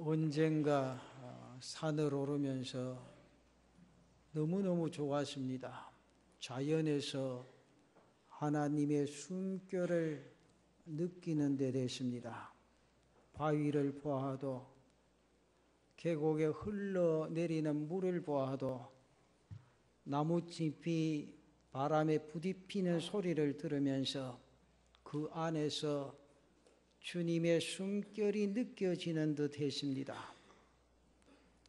언젠가 산을 오르면서 너무너무 좋았습니다. 자연에서 하나님의 숨결을 느끼는 데 됐습니다. 바위를 보아도, 계곡에 흘러내리는 물을 보아도, 나뭇잎이 바람에 부딪히는 소리를 들으면서 그 안에서 주님의 숨결이 느껴지는 듯 했습니다.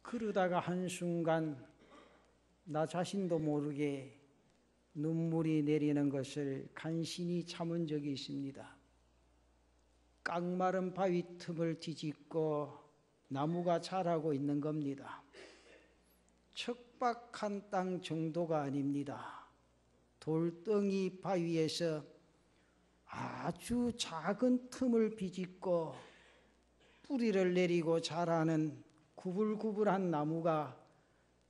그러다가 한순간 나 자신도 모르게 눈물이 내리는 것을 간신히 참은 적이 있습니다. 깡마른 바위 틈을 뒤집고 나무가 자라고 있는 겁니다. 척박한 땅 정도가 아닙니다. 돌덩이 바위에서 아주 작은 틈을 비집고 뿌리를 내리고 자라는 구불구불한 나무가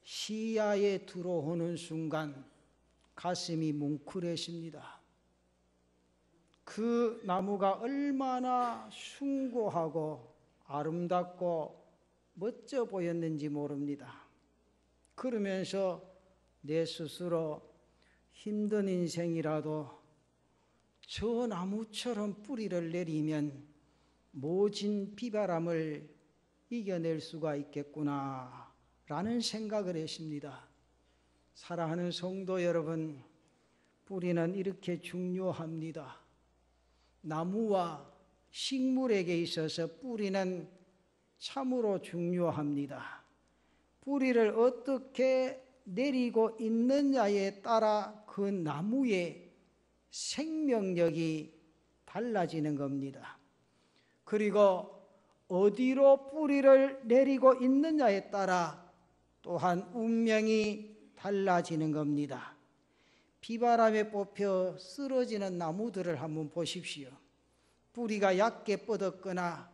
시야에 들어오는 순간 가슴이 뭉클해집니다. 그 나무가 얼마나 숭고하고 아름답고 멋져 보였는지 모릅니다. 그러면서 내 스스로 힘든 인생이라도 저 나무처럼 뿌리를 내리면 모진 비바람을 이겨낼 수가 있겠구나 라는 생각을 했습니다. 사랑하는 성도 여러분, 뿌리는 이렇게 중요합니다. 나무와 식물에게 있어서 뿌리는 참으로 중요합니다. 뿌리를 어떻게 내리고 있느냐에 따라 그 나무의 생명력이 달라지는 겁니다. 그리고 어디로 뿌리를 내리고 있느냐에 따라 또한 운명이 달라지는 겁니다. 비바람에 뽑혀 쓰러지는 나무들을 한번 보십시오. 뿌리가 얕게 뻗었거나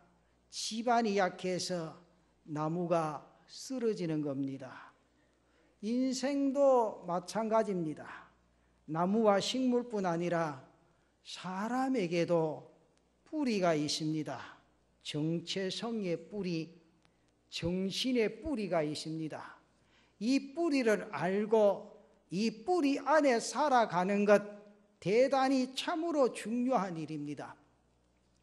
지반이 약해서 나무가 쓰러지는 겁니다. 인생도 마찬가지입니다. 나무와 식물뿐 아니라 사람에게도 뿌리가 있습니다. 정체성의 뿌리, 정신의 뿌리가 있습니다. 이 뿌리를 알고 이 뿌리 안에 살아가는 것 대단히 참으로 중요한 일입니다.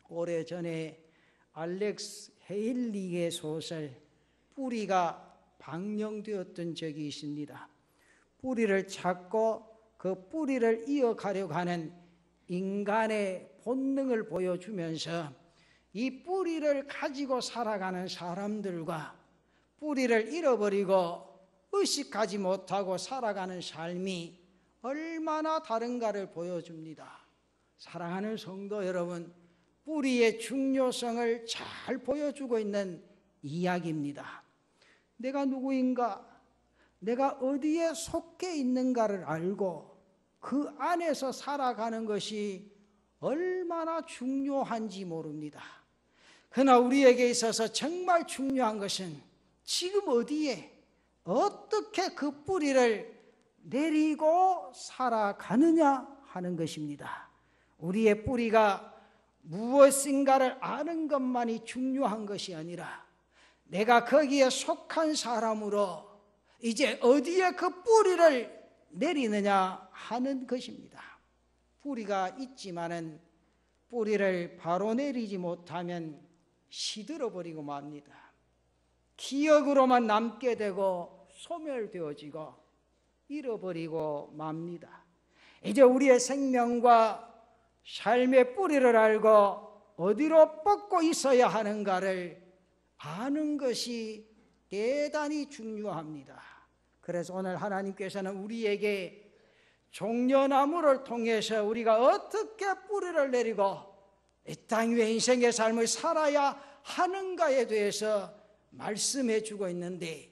오래전에 알렉스 헤일리의 소설 뿌리가 방영되었던 적이 있습니다. 뿌리를 찾고 그 뿌리를 이어가려고 하는 인간의 본능을 보여주면서 이 뿌리를 가지고 살아가는 사람들과 뿌리를 잃어버리고 의식하지 못하고 살아가는 삶이 얼마나 다른가를 보여줍니다. 사랑하는 성도 여러분, 뿌리의 중요성을 잘 보여주고 있는 이야기입니다. 내가 누구인가, 내가 어디에 속해 있는가를 알고 그 안에서 살아가는 것이 얼마나 중요한지 모릅니다. 그러나 우리에게 있어서 정말 중요한 것은 지금 어디에 어떻게 그 뿌리를 내리고 살아가느냐 하는 것입니다. 우리의 뿌리가 무엇인가를 아는 것만이 중요한 것이 아니라 내가 거기에 속한 사람으로 이제 어디에 그 뿌리를 내리느냐 하는 것입니다. 뿌리가 있지만은 뿌리를 바로 내리지 못하면 시들어버리고 맙니다. 기억으로만 남게 되고 소멸되어지고 잃어버리고 맙니다. 이제 우리의 생명과 삶의 뿌리를 알고 어디로 뻗고 있어야 하는가를 아는 것이 대단히 중요합니다. 그래서 오늘 하나님께서는 우리에게 종려나무를 통해서 우리가 어떻게 뿌리를 내리고 이 땅 위에 인생의 삶을 살아야 하는가에 대해서 말씀해 주고 있는데,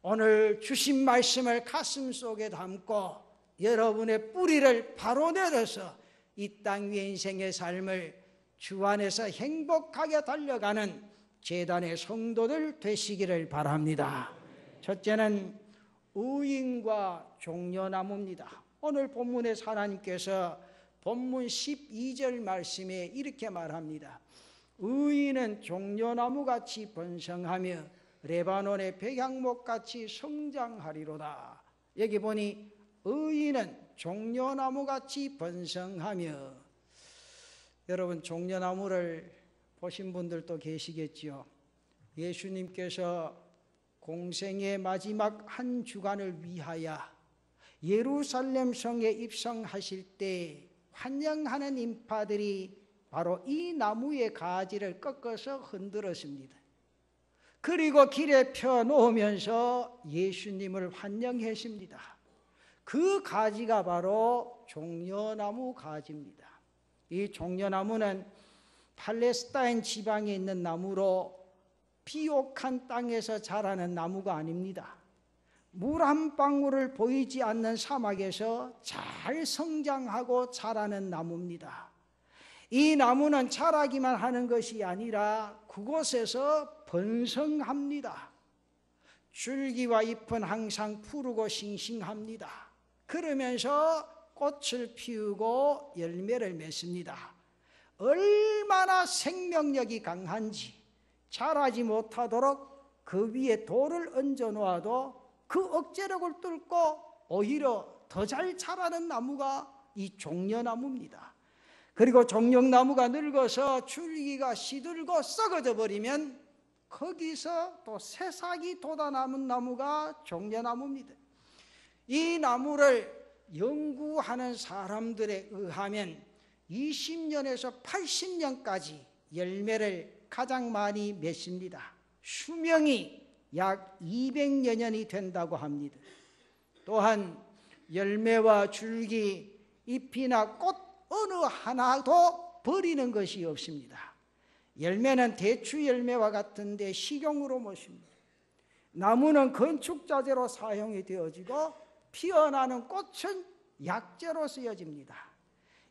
오늘 주신 말씀을 가슴 속에 담고 여러분의 뿌리를 바로 내려서 이 땅 위의 인생의 삶을 주 안에서 행복하게 달려가는 제단의 성도들 되시기를 바랍니다. 첫째는 의인과 종려나무입니다. 오늘 본문에서 하나님께서 본문 12절 말씀에 이렇게 말합니다. 의인은 종려나무같이 번성하며 레바논의 백향목같이 성장하리로다. 여기 보니 의인은 종려나무같이 번성하며, 여러분 종려나무를 보신 분들도 계시겠지요. 예수님께서 공생의 마지막 한 주간을 위하여 예루살렘 성에 입성하실 때 환영하는 인파들이 바로 이 나무의 가지를 꺾어서 흔들었습니다. 그리고 길에 펴놓으면서 예수님을 환영했습니다. 그 가지가 바로 종려나무 가지입니다. 이 종려나무는 팔레스타인 지방에 있는 나무로 비옥한 땅에서 자라는 나무가 아닙니다. 물 한 방울을 보이지 않는 사막에서 잘 성장하고 자라는 나무입니다. 이 나무는 자라기만 하는 것이 아니라 그곳에서 번성합니다. 줄기와 잎은 항상 푸르고 싱싱합니다. 그러면서 꽃을 피우고 열매를 맺습니다. 얼마나 생명력이 강한지, 자라지 못하도록 그 위에 돌을 얹어 놓아도 그 억제력을 뚫고 오히려 더 잘 자라는 나무가 이 종려나무입니다. 그리고 종려나무가 늙어서 줄기가 시들고 썩어져 버리면 거기서 또 새싹이 돋아남은 나무가 종려나무입니다. 이 나무를 연구하는 사람들에 의하면 20년에서 80년까지 열매를 가장 많이 맺습니다. 수명이 약 200여 년이 된다고 합니다. 또한 열매와 줄기, 잎이나 꽃 어느 하나도 버리는 것이 없습니다. 열매는 대추 열매와 같은데 식용으로 먹습니다. 나무는 건축자재로 사용이 되어지고 피어나는 꽃은 약재로 쓰여집니다.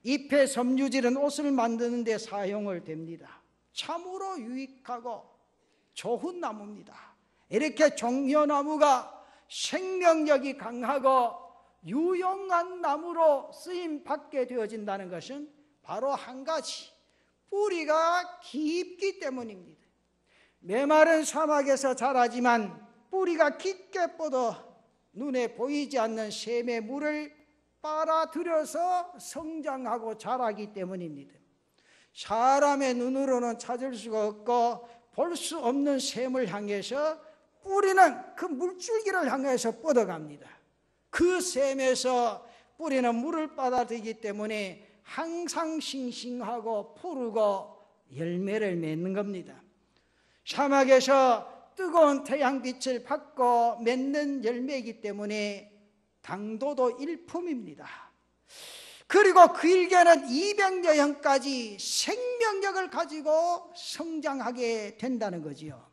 잎의 섬유질은 옷을 만드는 데 사용을 됩니다. 참으로 유익하고 좋은 나무입니다. 이렇게 종려나무가 생명력이 강하고 유용한 나무로 쓰임 받게 되어진다는 것은 바로 한 가지, 뿌리가 깊기 때문입니다. 메마른 사막에서 자라지만 뿌리가 깊게 뻗어 눈에 보이지 않는 샘의 물을 빨아들여서 성장하고 자라기 때문입니다. 사람의 눈으로는 찾을 수가 없고 볼 수 없는 샘을 향해서 뿌리는 그 물줄기를 향해서 뻗어갑니다. 그 샘에서 뿌리는 물을 빨아들이기 때문에 항상 싱싱하고 푸르고 열매를 맺는 겁니다. 사막에서 뜨거운 태양빛을 받고 맺는 열매이기 때문에 당도도 일품입니다. 그리고 길게는 200여 년까지 생명력을 가지고 성장하게 된다는 거지요.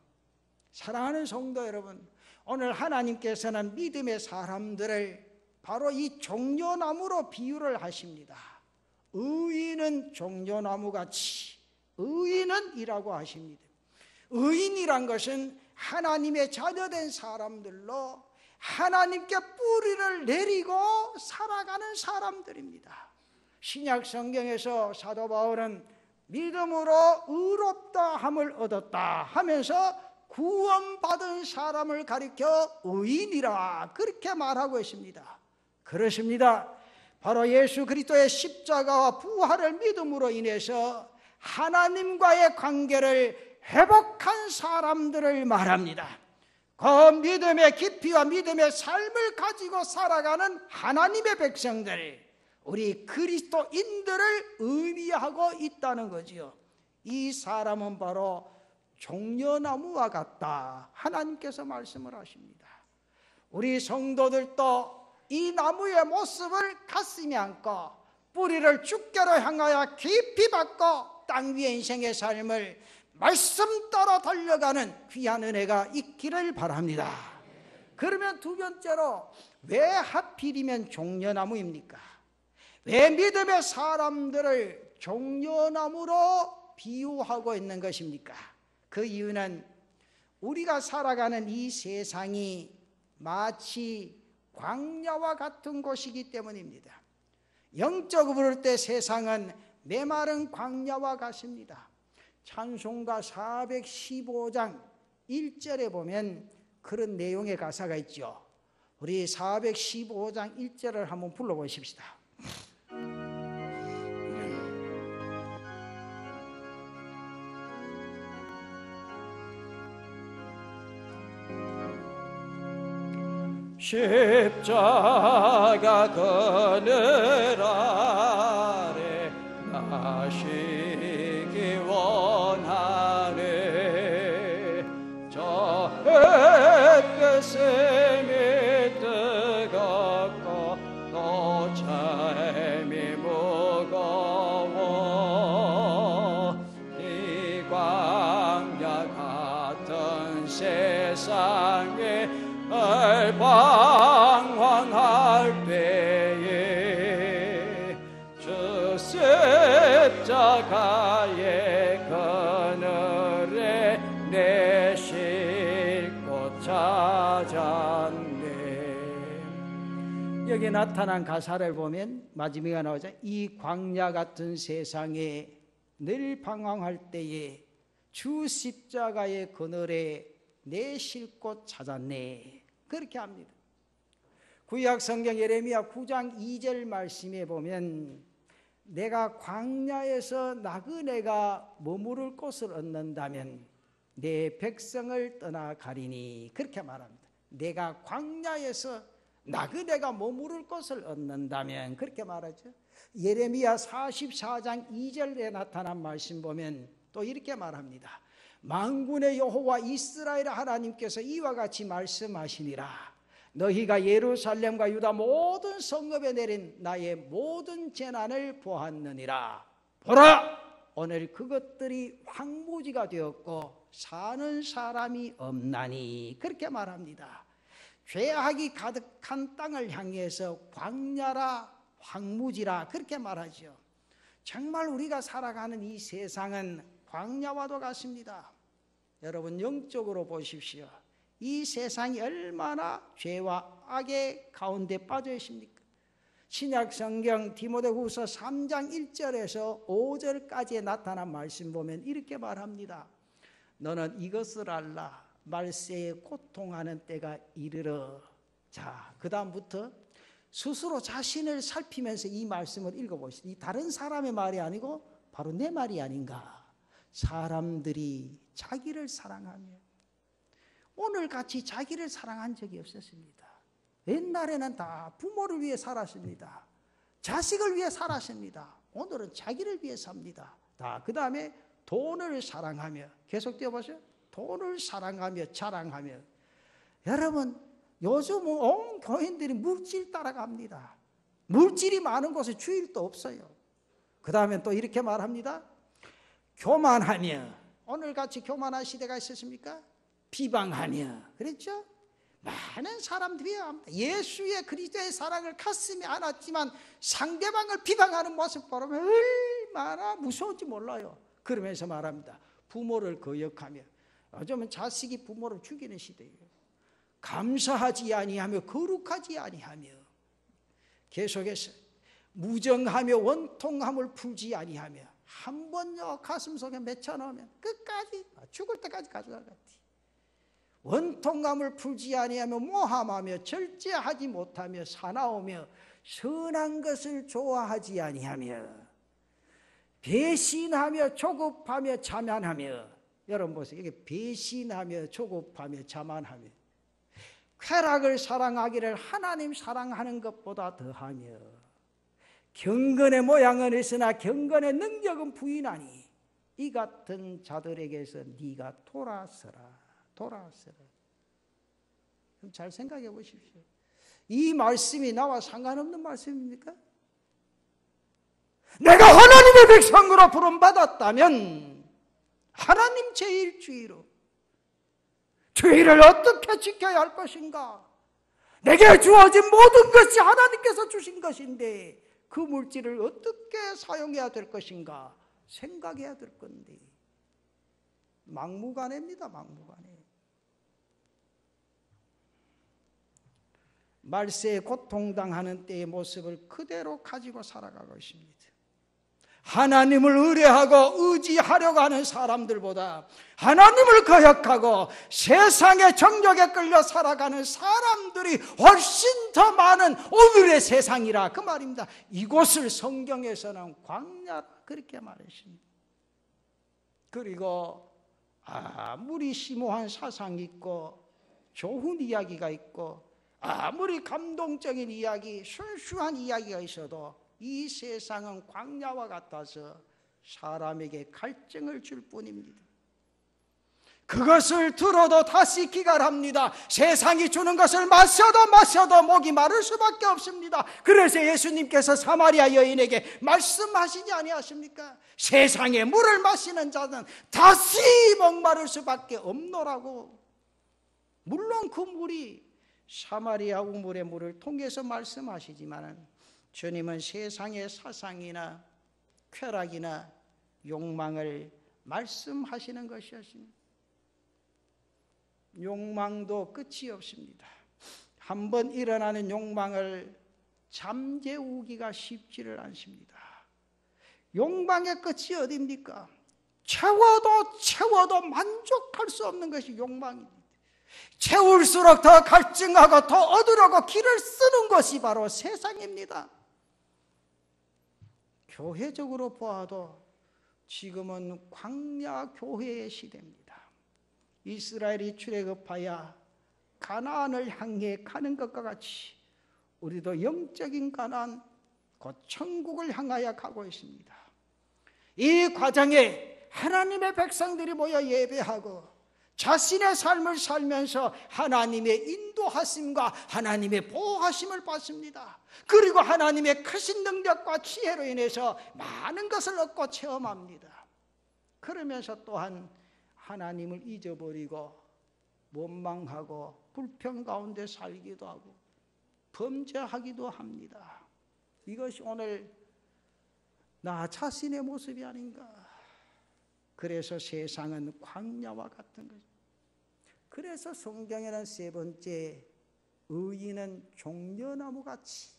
사랑하는 성도 여러분, 오늘 하나님께서는 믿음의 사람들을 바로 이 종려나무로 비유를 하십니다. 의인은 종려나무같이 의인은 이라고 하십니다. 의인이란 것은 하나님의 자녀된 사람들로 하나님께 뿌리를 내리고 살아가는 사람들입니다. 신약 성경에서 사도 바울은 믿음으로 의롭다 함을 얻었다 하면서 구원받은 사람을 가리켜 의인이라 그렇게 말하고 있습니다. 그렇습니다. 바로 예수 그리스도의 십자가와 부활을 믿음으로 인해서 하나님과의 관계를 회복한 사람들을 말합니다. 그 믿음의 깊이와 믿음의 삶을 가지고 살아가는 하나님의 백성들, 우리 그리스도인들을 의미하고 있다는 거지요. 이 사람은 바로 종려나무와 같다, 하나님께서 말씀을 하십니다. 우리 성도들도 이 나무의 모습을 가슴에 안고 뿌리를 주께로 향하여 깊이 받고 땅 위의 인생의 삶을 말씀 따라 달려가는 귀한 은혜가 있기를 바랍니다. 그러면 두 번째로, 왜 하필이면 종려나무입니까? 왜 믿음의 사람들을 종려나무로 비유하고 있는 것입니까? 그 이유는 우리가 살아가는 이 세상이 마치 광야와 같은 곳이기 때문입니다. 영적으로 볼 때 세상은 메마른 광야와 같습니다. 찬송가 415장 1절에 보면 그런 내용의 가사가 있죠. 우리 415장 1절을 한번 불러보십시다. 십자가 그늘 아래 나시기 원하네. 저 햇빛이 뜨겁고 또 삶이 무거워 이 광야 같은 세상에 방황할 때에 주 십자가의 그늘에 내 쉴 곳 찾았네. 여기 나타난 가사를 보면 마지막에 나오죠. 이 광야 같은 세상에 늘 방황할 때에 주 십자가의 그늘에 내 쉴 곳 찾았네. 그렇게 합니다. 구약 성경 예레미야 9장 2절 말씀에 보면 내가 광야에서 나그네가 머무를 곳을 얻는다면 내 백성을 떠나가리니 그렇게 말합니다. 내가 광야에서 나그네가 머무를 곳을 얻는다면 그렇게 말하죠. 예레미야 44장 2절에 나타난 말씀 보면 또 이렇게 말합니다. 만군의 여호와 이스라엘 하나님께서 이와 같이 말씀하시니라. 너희가 예루살렘과 유다 모든 성읍에 내린 나의 모든 재난을 보았느니라. 보라, 오늘 그것들이 황무지가 되었고 사는 사람이 없나니 그렇게 말합니다. 죄악이 가득한 땅을 향해서 광야라 황무지라 그렇게 말하죠. 정말 우리가 살아가는 이 세상은 광야와도 같습니다. 여러분 영적으로 보십시오. 이 세상이 얼마나 죄와 악의 가운데 빠져 있습니까? 신약 성경 디모데후서 3장 1절에서 5절까지에 나타난 말씀 보면 이렇게 말합니다. 너는 이것을 알라. 말세에 고통하는 때가 이르러. 자, 그 다음부터 스스로 자신을 살피면서 이 말씀을 읽어보시죠. 이 다른 사람의 말이 아니고 바로 내 말이 아닌가. 사람들이 자기를 사랑하며 오늘같이 자기를 사랑한 적이 없었습니다. 옛날에는 다 부모를 위해 살았습니다. 자식을 위해 살았습니다. 오늘은 자기를 위해 삽니다. 그 다음에 돈을 사랑하며 계속 띄워보세요. 돈을 사랑하며 자랑하며. 여러분 요즘 온 교인들이 물질 따라갑니다. 물질이 많은 곳에 주일도 없어요. 그 다음에 또 이렇게 말합니다. 교만하며. 오늘같이 교만한 시대가 있었습니까? 비방하며. 그랬죠? 많은 사람들이 예수의 그리스도의 사랑을 가슴에 안았지만 상대방을 비방하는 모습 보면 얼마나 무서운지 몰라요. 그러면서 말합니다. 부모를 거역하며. 요즘은 자식이 부모를 죽이는 시대예요. 감사하지 아니하며 거룩하지 아니하며. 계속해서 무정하며 원통함을 풀지 아니하며. 한 번요 가슴 속에 맺혀놓으면 끝까지 죽을 때까지 가져가겠지. 원통감을 풀지 아니하며 모함하며 절제하지 못하며 사나우며 선한 것을 좋아하지 아니하며 배신하며 조급하며 자만하며. 여러분 보세요. 이게 배신하며 조급하며 자만하며. 쾌락을 사랑하기를 하나님 사랑하는 것보다 더하며. 경건의 모양은 있으나 경건의 능력은 부인하니 이 같은 자들에게서 네가 돌아서라. 돌아서라. 잘 생각해 보십시오. 이 말씀이 나와 상관없는 말씀입니까? 내가 하나님의 백성으로 부름받았다면 하나님 제1주의로 주의를 어떻게 지켜야 할 것인가? 내게 주어진 모든 것이 하나님께서 주신 것인데 그 물질을 어떻게 사용해야 될 것인가 생각해야 될 건데 막무가내입니다. 막무가내. 말세에 고통당하는 때의 모습을 그대로 가지고 살아가고 있습니다. 하나님을 의뢰하고 의지하려고 하는 사람들보다 하나님을 거역하고 세상의 정욕에 끌려 살아가는 사람들이 훨씬 더 많은 오늘의 세상이라 그 말입니다. 이곳을 성경에서는 광야라 그렇게 말했습니다. 그리고 아무리 심오한 사상이 있고 좋은 이야기가 있고 아무리 감동적인 이야기, 순수한 이야기가 있어도 이 세상은 광야와 같아서 사람에게 갈증을 줄 뿐입니다. 그것을 들어도 다시 기갈합니다. 세상이 주는 것을 마셔도 목이 마를 수밖에 없습니다. 그래서 예수님께서 사마리아 여인에게 말씀하시지 아니하십니까? 세상의 물을 마시는 자는 다시 목마를 수밖에 없노라고. 물론 그 물이 사마리아 우물의 물을 통해서 말씀하시지만 주님은 세상의 사상이나 쾌락이나 욕망을 말씀하시는 것이었습니다. 욕망도 끝이 없습니다. 한번 일어나는 욕망을 잠재우기가 쉽지를 않습니다. 욕망의 끝이 어디입니까? 채워도 만족할 수 없는 것이 욕망입니다. 채울수록 더 갈증하고 더 얻으려고 길을 쓰는 것이 바로 세상입니다. 교회적으로 보아도 지금은 광야 교회의 시대입니다. 이스라엘이 출애굽하여 가나안을 향해 가는 것과 같이 우리도 영적인 가나안, 곧 천국을 향하여 가고 있습니다. 이 과정에 하나님의 백성들이 모여 예배하고 자신의 삶을 살면서 하나님의 인도하심과 하나님의 보호하심을 받습니다. 그리고 하나님의 크신 능력과 지혜로 인해서 많은 것을 얻고 체험합니다. 그러면서 또한 하나님을 잊어버리고 원망하고 불평 가운데 살기도 하고 범죄하기도 합니다. 이것이 오늘 나 자신의 모습이 아닌가. 그래서 세상은 광야와 같은 것입니다. 그래서 성경에는 세 번째, 의인은 종려나무같이,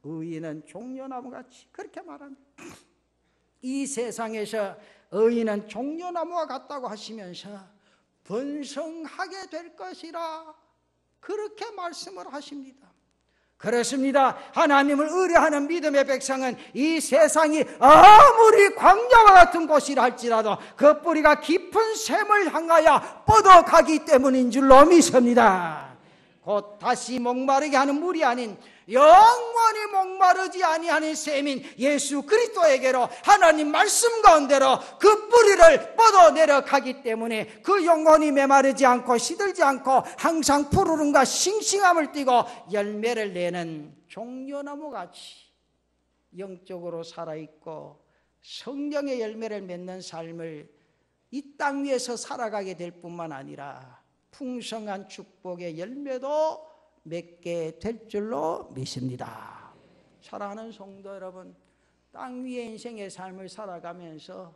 의인은 종려나무같이 그렇게 말합니다. 이 세상에서 의인은 종려나무와 같다고 하시면서 번성하게 될 것이라 그렇게 말씀을 하십니다. 그렇습니다. 하나님을 의뢰하는 믿음의 백성은 이 세상이 아무리 광야와 같은 곳이라 할지라도 그 뿌리가 깊은 샘을 향하여 뻗어가기 때문인 줄로 믿습니다. 곧 다시 목마르게 하는 물이 아닌 영원히 목마르지 아니하는 샘인 예수 그리스도에게로 하나님 말씀 가운데로 그 뿌리를 뻗어 내려가기 때문에 그 영혼이 메마르지 않고 시들지 않고 항상 푸르름과 싱싱함을 띠고 열매를 내는 종려나무같이 영적으로 살아있고 성령의 열매를 맺는 삶을 이 땅 위에서 살아가게 될 뿐만 아니라 풍성한 축복의 열매도 맺게 될 줄로 믿습니다. 사랑하는 성도 여러분, 땅 위의 인생의 삶을 살아가면서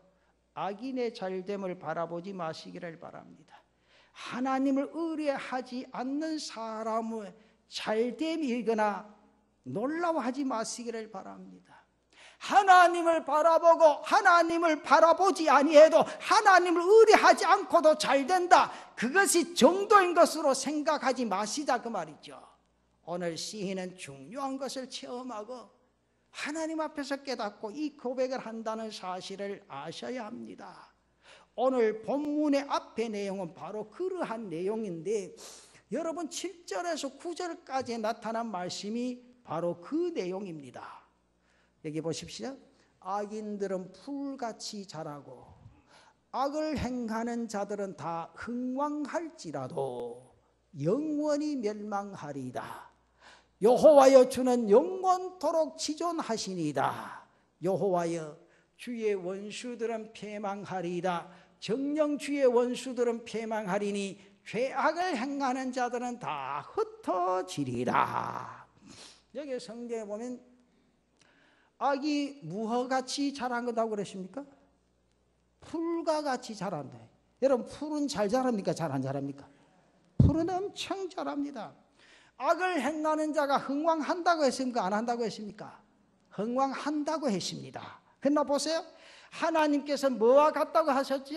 악인의 잘됨을 바라보지 마시기를 바랍니다. 하나님을 의뢰하지 않는 사람의 잘됨이거나 놀라워하지 마시기를 바랍니다. 하나님을 바라보고 하나님을 바라보지 아니해도 하나님을 의뢰하지 않고도 잘 된다, 그것이 정도인 것으로 생각하지 마시자 그 말이죠. 오늘 시인은 중요한 것을 체험하고 하나님 앞에서 깨닫고 이 고백을 한다는 사실을 아셔야 합니다. 오늘 본문의 앞의 내용은 바로 그러한 내용인데 여러분 7절에서 9절까지 나타난 말씀이 바로 그 내용입니다. 여기 보십시오. 악인들은 풀같이 자라고 악을 행하는 자들은 다 흥왕할지라도 영원히 멸망하리이다. 여호와여 주는 영원토록 지존하시니이다. 여호와여 주의 원수들은 패망하리이다. 정녕 주의 원수들은 패망하리니 죄악을 행하는 자들은 다 흩어지리라. 여기 성경에 보면 악이 무화같이 자란다고 그러십니까? 풀과 같이 자란다. 여러분 풀은 잘 자랍니까? 잘 안 자랍니까? 풀은 엄청 자랍니다. 악을 행하는 자가 흥왕한다고 했습니까? 안 한다고 했습니까? 흥왕한다고 했습니다. 그러나 보세요. 하나님께서 뭐와 같다고 하셨죠?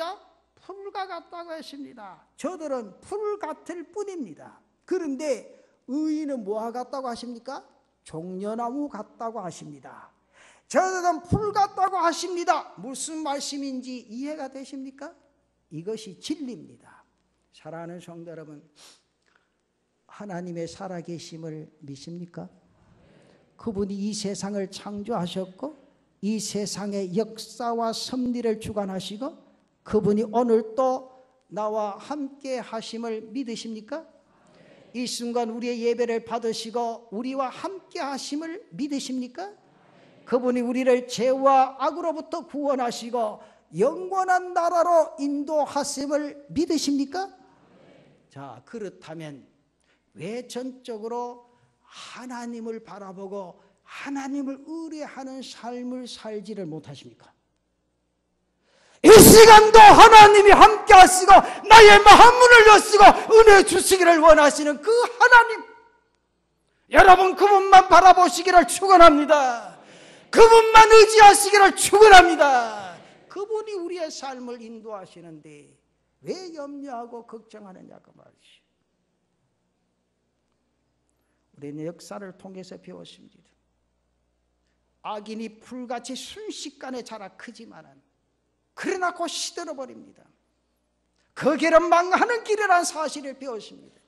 풀과 같다고 했습니다. 저들은 풀 같을 뿐입니다. 그런데 의인은 뭐와 같다고 하십니까? 종려나무 같다고 하십니다. 저들은 풀 같다고 하십니다. 무슨 말씀인지 이해가 되십니까? 이것이 진리입니다. 사랑하는 성도 여러분, 하나님의 살아계심을 믿습니까? 그분이 이 세상을 창조하셨고 이 세상의 역사와 섭리를 주관하시고 그분이 오늘 또 나와 함께 하심을 믿으십니까? 이 순간 우리의 예배를 받으시고 우리와 함께 하심을 믿으십니까? 그분이 우리를 죄와 악으로부터 구원하시고 영원한 나라로 인도하심을 믿으십니까? 자, 그렇다면 왜 전적으로 하나님을 바라보고 하나님을 의뢰하는 삶을 살지를 못하십니까? 이 시간도 하나님이 함께 하시고 나의 마음문을 여시고 은혜 주시기를 원하시는 그 하나님, 여러분 그분만 바라보시기를 축원합니다. 그분만 의지하시기를 축원합니다. 그분이 우리의 삶을 인도하시는데 왜 염려하고 걱정하느냐고 말이죠. 우리는 역사를 통해서 배웠습니다. 악인이 풀같이 순식간에 자라 크지만은 그러나 곧 시들어버립니다. 그 길은 망하는 길이라는 사실을 배웠습니다.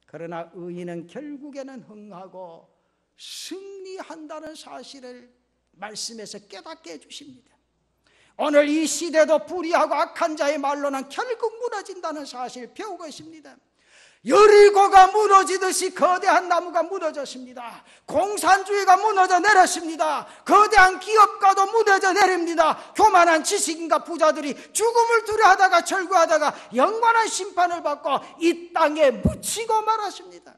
그러나 의인은 결국에는 흥하고 승리한다는 사실을 말씀에서 깨닫게 해주십니다. 오늘 이 시대도 불의하고 악한 자의 말로는 결국 무너진다는 사실을 배우고 있습니다. 여리고가 무너지듯이 거대한 나무가 무너졌습니다. 공산주의가 무너져 내렸습니다. 거대한 기업가도 무너져 내립니다. 교만한 지식인과 부자들이 죽음을 두려워하다가 절구하다가 영원한 심판을 받고 이 땅에 묻히고 말았습니다.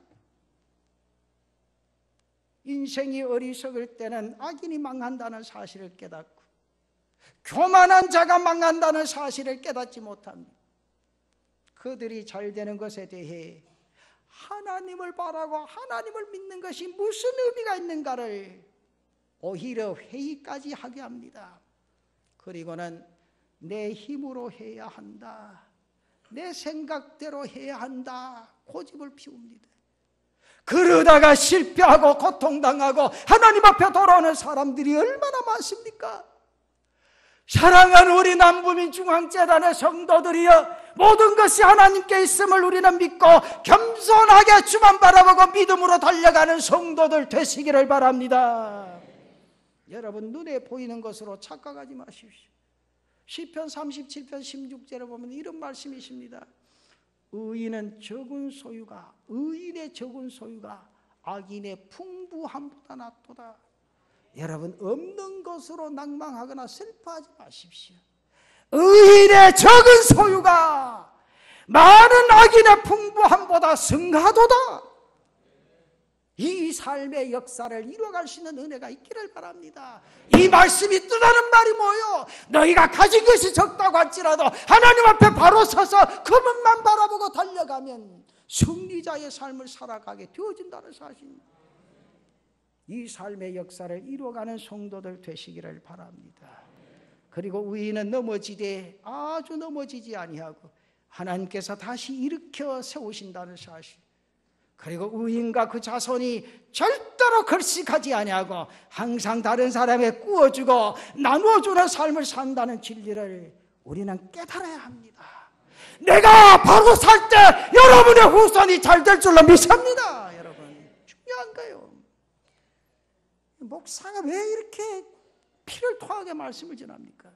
인생이 어리석을 때는 악인이 망한다는 사실을 깨닫고 교만한 자가 망한다는 사실을 깨닫지 못합니다. 그들이 잘 되는 것에 대해 하나님을 바라고 하나님을 믿는 것이 무슨 의미가 있는가를 오히려 회의까지 하게 합니다. 그리고는 내 힘으로 해야 한다, 내 생각대로 해야 한다 고집을 피웁니다. 그러다가 실패하고 고통당하고 하나님 앞에 돌아오는 사람들이 얼마나 많습니까? 사랑하는 우리 남부민 중앙재단의 성도들이여, 모든 것이 하나님께 있음을 우리는 믿고 겸손하게 주만 바라보고 믿음으로 달려가는 성도들 되시기를 바랍니다. 여러분, 눈에 보이는 것으로 착각하지 마십시오. 시편 37편 16절에 보면 이런 말씀이 있습니다. 의인의 적은 소유가 악인의 풍부함보다 낫도다. 여러분, 없는 것으로 낭망하거나 슬퍼하지 마십시오. 의인의 적은 소유가 많은 악인의 풍부함보다 승하도다. 이 삶의 역사를 이루어갈 수 있는 은혜가 있기를 바랍니다. 이 말씀이 뜻하는 말이 뭐예요? 너희가 가진 것이 적다고 할지라도 하나님 앞에 바로 서서 그분만 바라보고 달려가면 승리자의 삶을 살아가게 되어진다는 사실입니다. 이 삶의 역사를 이루어가는 성도들 되시기를 바랍니다. 그리고 의인은 넘어지되 아주 넘어지지 아니하고 하나님께서 다시 일으켜 세우신다는 사실, 그리고 의인과 그 자손이 절대로 걸식하지 아니하고 항상 다른 사람에 구워주고 나누어주는 삶을 산다는 진리를 우리는 깨달아야 합니다. 내가 바로 살 때 여러분의 후손이 잘 될 줄로 믿습니다. 여러분, 중요한 거예요. 목사가 왜 이렇게 피를 토하게 말씀을 전합니까?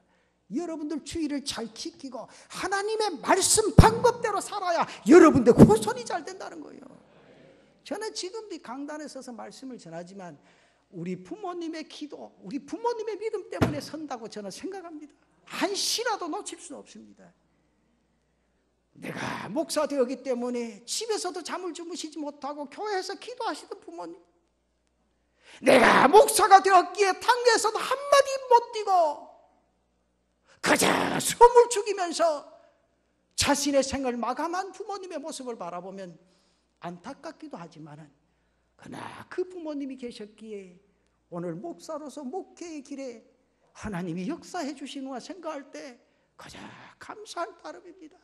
여러분들 주의를 잘 지키고 하나님의 말씀 방법대로 살아야 여러분들 후손이 잘 된다는 거예요. 저는 지금도 이 강단에 서서 말씀을 전하지만 우리 부모님의 기도, 우리 부모님의 믿음 때문에 선다고 저는 생각합니다. 한시라도 놓칠 수 없습니다. 내가 목사 되었기 때문에 집에서도 잠을 주무시지 못하고 교회에서 기도하시던 부모님, 내가 목사가 되었기에 당에서도 한마디 못 뛰고 그저 숨을 죽이면서 자신의 생을 마감한 부모님의 모습을 바라보면 안타깝기도 하지만은, 그러나 그 부모님이 계셨기에 오늘 목사로서 목회의 길에 하나님이 역사해 주시는가 생각할 때 가장 감사할 따름입니다.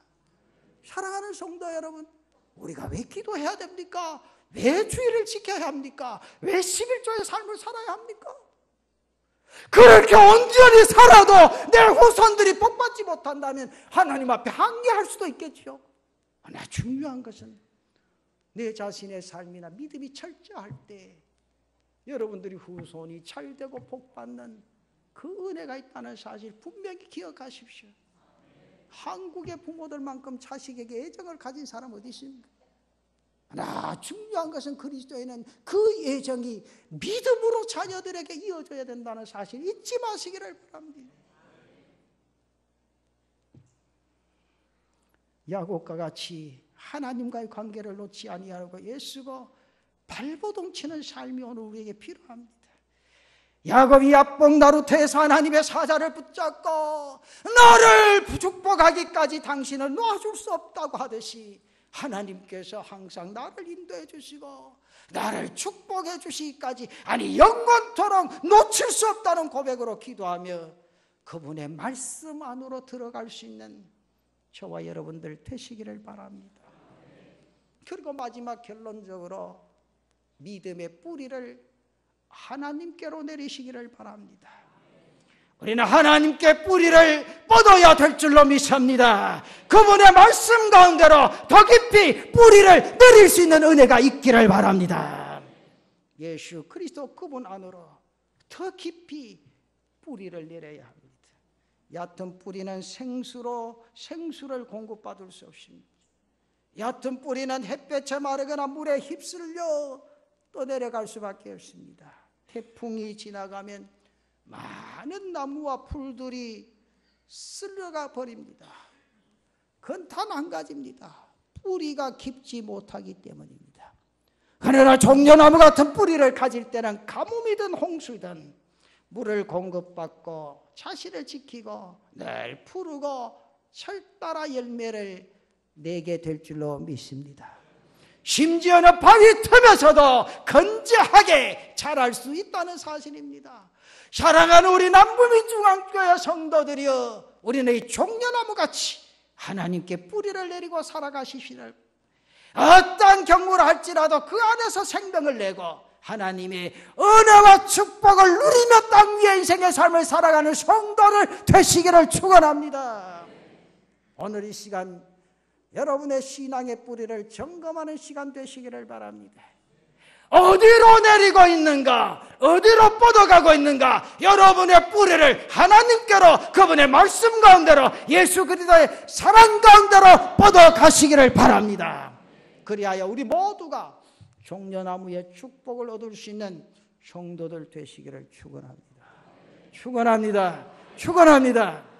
사랑하는 성도 여러분, 우리가 왜 기도해야 됩니까? 왜 주의를 지켜야 합니까? 왜 11조의 삶을 살아야 합니까? 그렇게 온전히 살아도 내 후손들이 복받지 못한다면 하나님 앞에 항의할 수도 있겠죠. 그러나 중요한 것은 내 자신의 삶이나 믿음이 철저할 때 여러분들이 후손이 잘되고 복받는 그 은혜가 있다는 사실 분명히 기억하십시오. 한국의 부모들만큼 자식에게 애정을 가진 사람 어디 있습니까? 그러나 중요한 것은 그리스도에는 그 애정이 믿음으로 자녀들에게 이어져야 된다는 사실 잊지 마시기를 바랍니다. 야곱과 같이 하나님과의 관계를 놓지 아니하고 애쓰고 발버둥 치는 삶이 오늘 우리에게 필요합니다. 야곱이 야복 나루터에서 하나님의 사자를 붙잡고 너를 축복하기까지 당신은 놔줄 수 없다고 하듯이 하나님께서 항상 나를 인도해 주시고 나를 축복해 주시기까지, 아니 영원토록 놓칠 수 없다는 고백으로 기도하며 그분의 말씀 안으로 들어갈 수 있는 저와 여러분들 되시기를 바랍니다. 그리고 마지막 결론적으로 믿음의 뿌리를 하나님께로 내리시기를 바랍니다. 우리는 하나님께 뿌리를 뻗어야 될 줄로 믿습니다. 그분의 말씀 가운데로 더 깊이 뿌리를 내릴 수 있는 은혜가 있기를 바랍니다. 예수 그리스도 그분 안으로 더 깊이 뿌리를 내려야 합니다. 얕은 뿌리는 생수를 공급받을 수 없습니다. 얕은 뿌리는 햇볕에 마르거나 물에 휩쓸려 떠내려갈 수밖에 없습니다. 태풍이 지나가면 많은 나무와 풀들이 쓸려가 버립니다. 그건 단 한 가지입니다. 뿌리가 깊지 못하기 때문입니다. 그러나 종려나무 같은 뿌리를 가질 때는 가뭄이든 홍수든 물을 공급받고 자신을 지키고 늘 푸르고 철따라 열매를 내게 될 줄로 믿습니다. 심지어는 바위 틈에서도 건재하게 자랄 수 있다는 사실입니다. 사랑하는 우리 남부민중앙교회 성도들이여, 우리는 이 종려나무같이 하나님께 뿌리를 내리고 살아가시기를, 어떠한 경우를 할지라도 그 안에서 생명을 내고 하나님의 은혜와 축복을 누리며 땅 위에 인생의 삶을 살아가는 성도를 되시기를 축원합니다. 오늘 이 시간 여러분의 신앙의 뿌리를 점검하는 시간 되시기를 바랍니다. 어디로 내리고 있는가? 어디로 뻗어가고 있는가? 여러분의 뿌리를 하나님께로, 그분의 말씀 가운데로, 예수 그리스도의 사랑 가운데로 뻗어가시기를 바랍니다. 그리하여 우리 모두가 종려나무의 축복을 얻을 수 있는 성도들 되시기를 축원합니다. 축원합니다. 축원합니다.